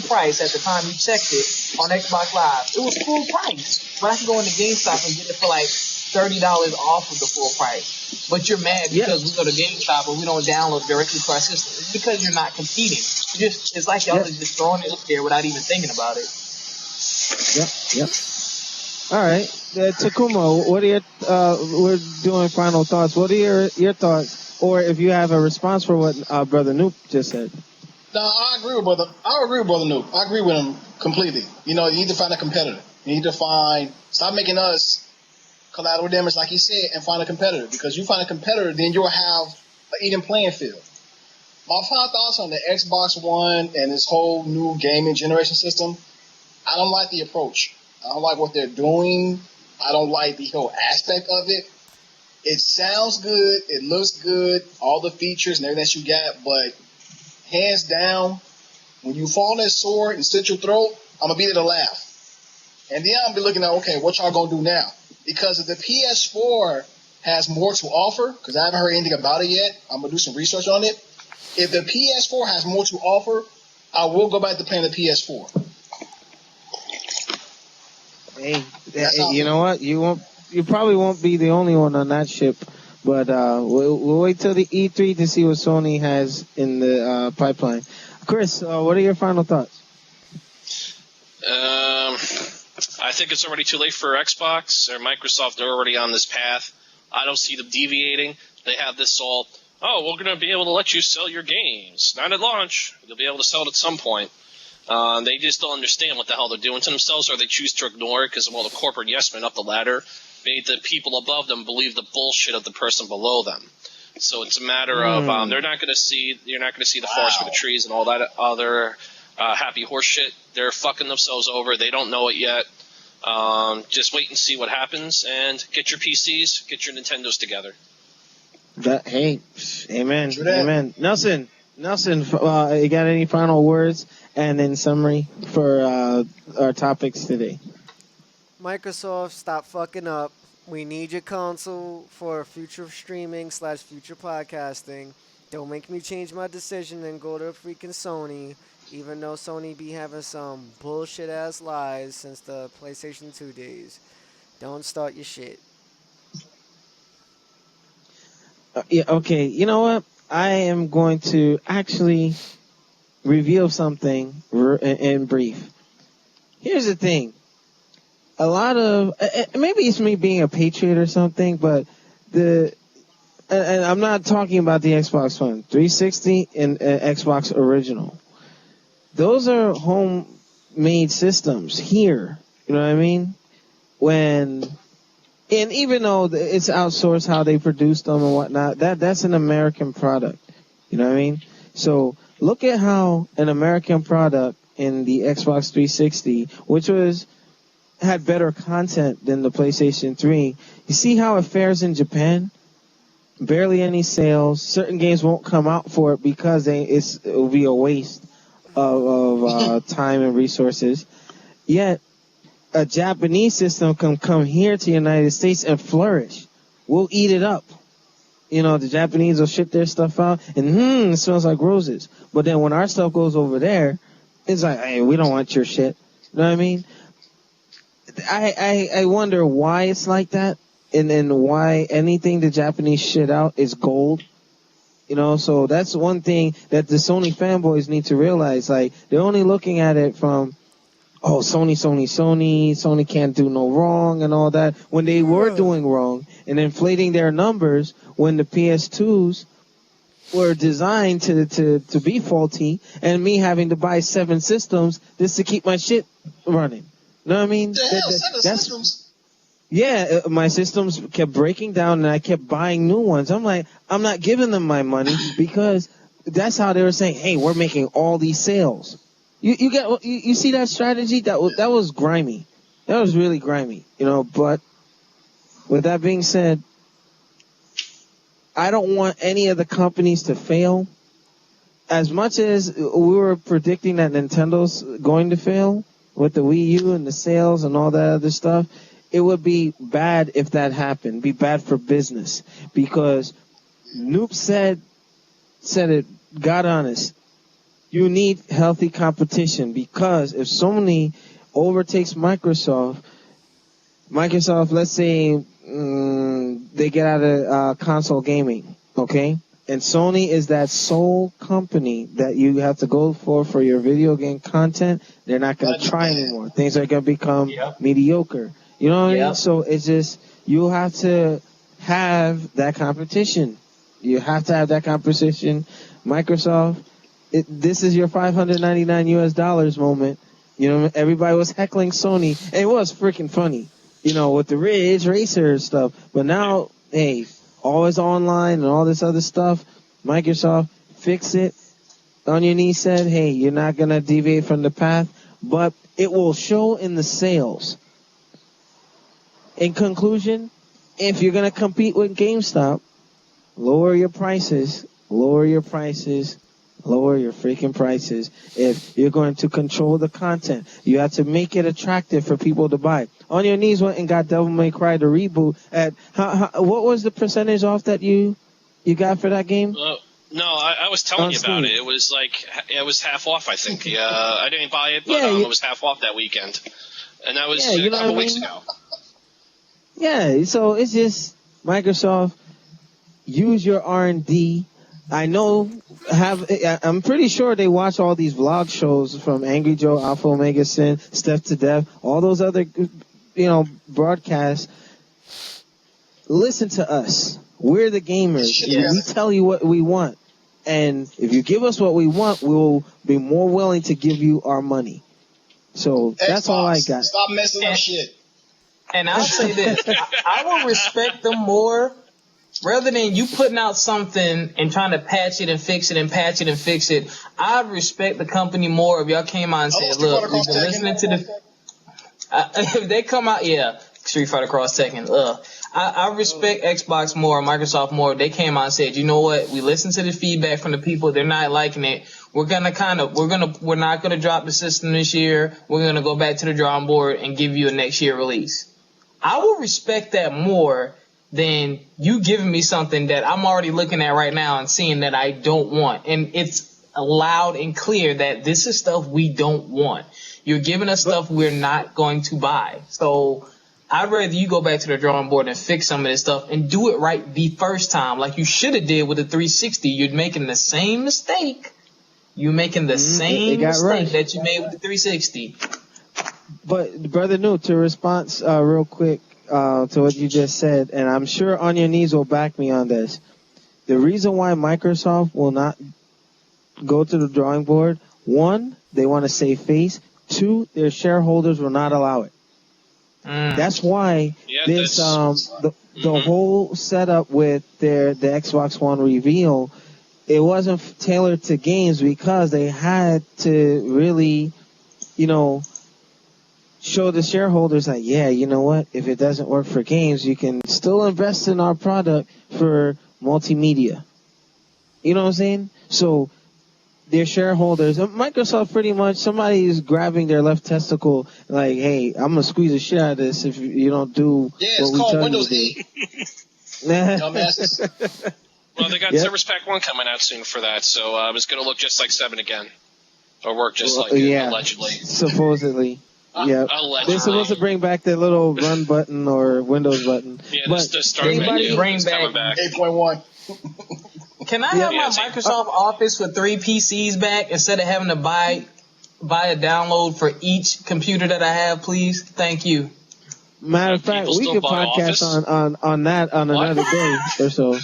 price at the time you checked it on Xbox Live. It was full price. But I can go into GameStop and get it for like $30 off of the full price. But you're mad because we go to GameStop and we don't download directly to our system. It's because you're not competing. It's like y'all are just throwing it up there without even thinking about it. Yep. All right, Takuma, what are we're doing final thoughts. What are your thoughts, or if you have a response for what Brother Noop just said? No, I agree with Brother Noop. I agree with him completely. You know, you need to find a competitor. You need to stop making us collateral damage, like he said, and find a competitor. Because you find a competitor, then you'll have an even playing field. My final thoughts on the Xbox One and this whole new gaming generation system, I don't like the approach. I don't like what they're doing. I don't like the whole aspect of it. It sounds good. It looks good. All the features and everything that you got. But hands down, when you fall on that sword and slit your throat, I'm going to be there to laugh. And then I'm going to be looking at, okay, what y'all going to do now? Because if the PS4 has more to offer, because I haven't heard anything about it yet, I'm going to do some research on it. If the PS4 has more to offer, I will go back to playing the PS4. Hey, you know what? You probably won't be the only one on that ship, but we'll wait till the E3 to see what Sony has in the pipeline. Chris, what are your final thoughts? I think it's already too late for Xbox or Microsoft. They're already on this path. I don't see them deviating. They have this all, we're going to be able to let you sell your games. Not at launch. You'll be able to sell it at some point. They just don't understand what the hell they're doing to themselves, or they choose to ignore it because of all the corporate yes men up the ladder made the people above them believe the bullshit of the person below them. So it's a matter of you're not going to see the forest for the trees and all that other happy horse shit. They're fucking themselves over. They don't know it yet. Just wait and see what happens, and get your PCs, get your Nintendos together. Hey, amen, amen. Nelson, you got any final words and in summary for our topics today? Microsoft, stop fucking up. We need your console for future streaming / future podcasting. Don't make me change my decision and go to freaking Sony, even though Sony be having some bullshit ass lies since the PlayStation 2 days. Don't start your shit. Yeah, okay, you know what? I am going to actually reveal something in brief. Here's the thing. A lot of, maybe it's me being a patriot or something, but and I'm not talking about the Xbox One, 360 and Xbox Original. Those are homemade systems here. You know what I mean? And even though it's outsourced how they produce them and whatnot, that's an American product. You know what I mean? So look at how an American product in the Xbox 360, which had better content than the PlayStation 3. You see how it fares in Japan? Barely any sales. Certain games won't come out for it because it will be a waste of time and resources. Yet a Japanese system can come here to the United States and flourish. We'll eat it up. You know, the Japanese will ship their stuff out and it smells like roses. But then when our stuff goes over there, it's like, hey, we don't want your shit. You know what I mean? I wonder why it's like that, and then why anything the Japanese shit out is gold. You know, so that's one thing that the Sony fanboys need to realize. Like, they're only looking at it from, Sony can't do no wrong and all that, when they were doing wrong and inflating their numbers when the PS2s were designed to be faulty, and me having to buy 7 systems just to keep my shit running. You know what I mean? Systems? Yeah, my systems kept breaking down, and I kept buying new ones. I'm like, I'm not giving them my money because that's how they were saying, hey, we're making all these sales. You see that strategy? That was grimy. That was really grimy, you know. But with that being said, I don't want any of the companies to fail. As much as we were predicting that Nintendo's going to fail with the Wii U and the sales and all that other stuff, it would be bad if that happened. Be bad for business, because Noop said it, God honest, you need healthy competition, because if Sony overtakes Microsoft, let's say they get out of console gaming, okay? And Sony is that sole company that you have to go for your video game content. They're not going to try anymore. Things are going to become mediocre. You know what I mean? So it's just, you have to have that competition. You have to have that competition. Microsoft, this is your $599 US moment. You know, everybody was heckling Sony. And it was freaking funny. with the Ridge Racer stuff. But now, hey, always online and all this other stuff. Microsoft, fix it. On your knee said, hey, you're not going to deviate from the path, but it will show in the sales. In conclusion, if you're going to compete with GameStop, lower your prices, lower your freaking prices. If you're going to control the content, you have to make it attractive for people to buy. On Your Knees went and got Devil May Cry the reboot at, what was the percentage off that you got for that game? No, I was telling you about it. It was half off, I think. I didn't buy it, but it was half off that weekend. And that was a couple weeks ago. Yeah, so it's just Microsoft, use your R&D. I'm pretty sure they watch all these vlog shows from Angry Joe, Alpha Omega Sin, Steph to Death, all those other, broadcasts. Listen to us. We're the gamers. Yeah. We tell you what we want. And if you give us what we want, we'll be more willing to give you our money. So that's all I got. Stop messing up shit. And I'll say this. I will respect them more rather than you putting out something and trying to patch it and fix it and patch it and fix it. I'd respect the company more if y'all came out and said, look, we've been listening to the... if they come out, Street Fighter Cross Tekken, I respect Xbox more, Microsoft more. They came out and said, you know what? We listened to the feedback from the people. They're not liking it. We're not gonna drop the system this year. We're gonna go back to the drawing board and give you a next year release. I will respect that more than you giving me something that I'm already looking at right now and seeing that I don't want. And it's loud and clear that this is stuff we don't want. You're giving us stuff we're not going to buy. So I'd rather you go back to the drawing board and fix some of this stuff and do it right the first time, like you should have did with the 360. You're making the same mistake. You're making the same mistake that you made with the 360. But Brother New, to respond real quick to what you just said, and I'm sure On Your Knees will back me on this. The reason why Microsoft will not go to the drawing board, one, they want to save face. Two, their shareholders will not allow it. That's why the whole setup with the Xbox One reveal, it wasn't tailored to games because they had to really, show the shareholders that, you know what, if it doesn't work for games, you can still invest in our product for multimedia. You know what I'm saying? So their shareholders, Microsoft pretty much, somebody is grabbing their left testicle like, hey, I'm going to squeeze the shit out of this if you don't do what we tell you to do. Dumbasses. Well, they got Service Pack 1 coming out soon for that, so it's going to look just like 7 again. Or work just like it, allegedly. Supposedly. Yeah, they're supposed to bring back the little run button or Windows button. Yeah, the start menu is coming back. 8.1. Can I have my Microsoft Office for 3 PCs back instead of having to buy a download for each computer that I have, please? Thank you. Matter of fact, we could podcast on that on another day or so.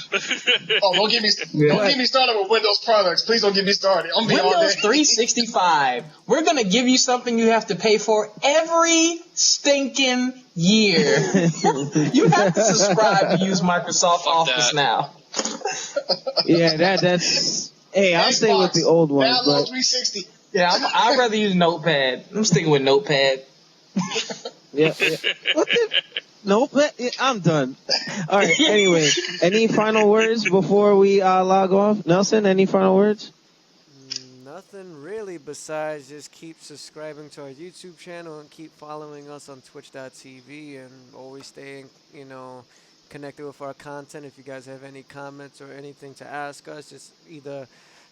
Don't get me started with Windows products. Please don't get me started. I'm Windows 365. We're gonna give you something you have to pay for every stinking year. You have to subscribe to use Microsoft Office now. Yeah, that's. Hey, I'll stay with the old one. Download 360. Yeah, I'd rather use Notepad. I'm sticking with Notepad. Yeah. Nope, I'm done. All right, anyway, any final words before we log off? Nelson, any final words? Nothing really besides just keep subscribing to our YouTube channel and keep following us on twitch.tv and always staying, connected with our content. If you guys have any comments or anything to ask us, just either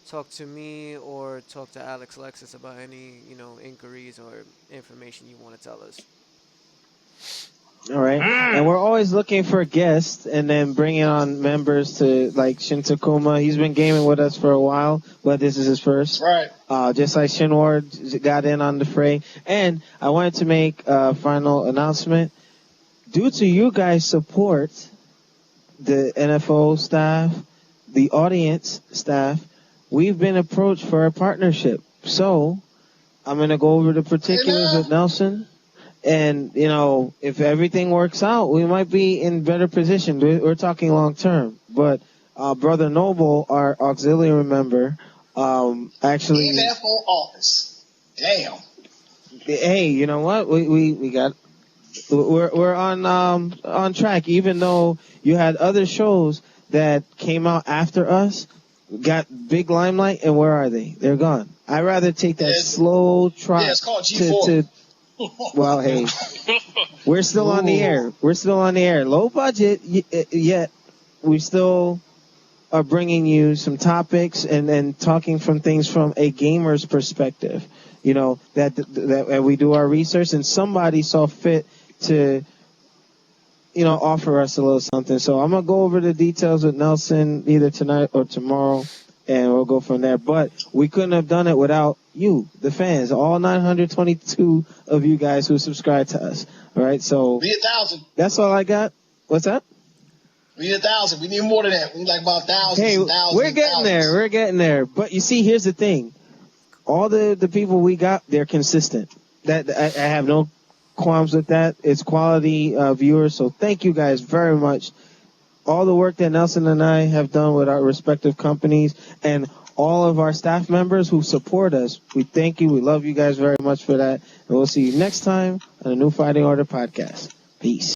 talk to me or talk to Alex Lexus about any, inquiries or information you want to tell us. All right. And we're always looking for guests and then bringing on members to, like, Shin Takuma. He's been gaming with us for a while, but this is his first. Right. Just like Shin Ward got in on the fray. And I wanted to make a final announcement. Due to you guys' support, the NFO staff, the audience staff, we've been approached for a partnership. So I'm going to go over the particulars with Nelson. And, if everything works out, we might be in better position. We're talking long term. But Brother Noble, our auxiliary member, actually... He left for office. Damn. Hey, you know what? We got... We're on track, even though you had other shows that came out after us, got big limelight, and where are they? They're gone. I'd rather take that slow trot it's called G4. Well, hey, we're still on the air. We're still on the air. Low budget, yet we still are bringing you some topics and talking from things from a gamer's perspective. That we do our research, and somebody saw fit to, offer us a little something. So I'm going to go over the details with Nelson either tonight or tomorrow, and we'll go from there. But we couldn't have done it without you, the fans, all 922 of you guys who subscribe to us. All right, so... We 1,000. That's all I got. What's that? We 1,000. We need more than that. We need like about 1,000. Hey, we're getting there. We're getting there. But you see, here's the thing. All the people we got, they're consistent. That I have no qualms with that. It's quality viewers, so thank you guys very much. All the work that Nelson and I have done with our respective companies and all of our staff members who support us, we thank you. We love you guys very much for that. And we'll see you next time on the New Fighting Order podcast. Peace.